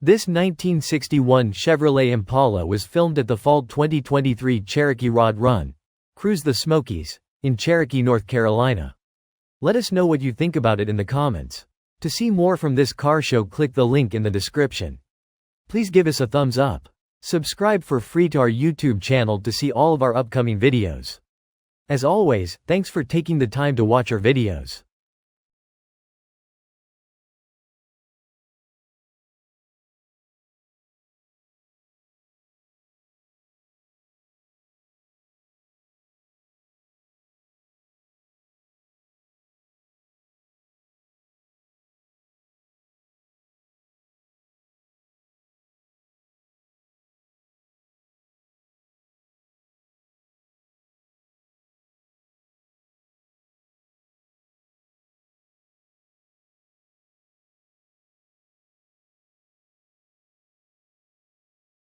This 1961 Chevrolet Impala was filmed at the Fall 2023 Cherokee Rod Run, Cruise the Smokies, in Cherokee, North Carolina. Let us know what you think about it in the comments. To see more from this car show, click the link in the description. Please give us a thumbs up. Subscribe for free to our YouTube channel to see all of our upcoming videos. As always, thanks for taking the time to watch our videos.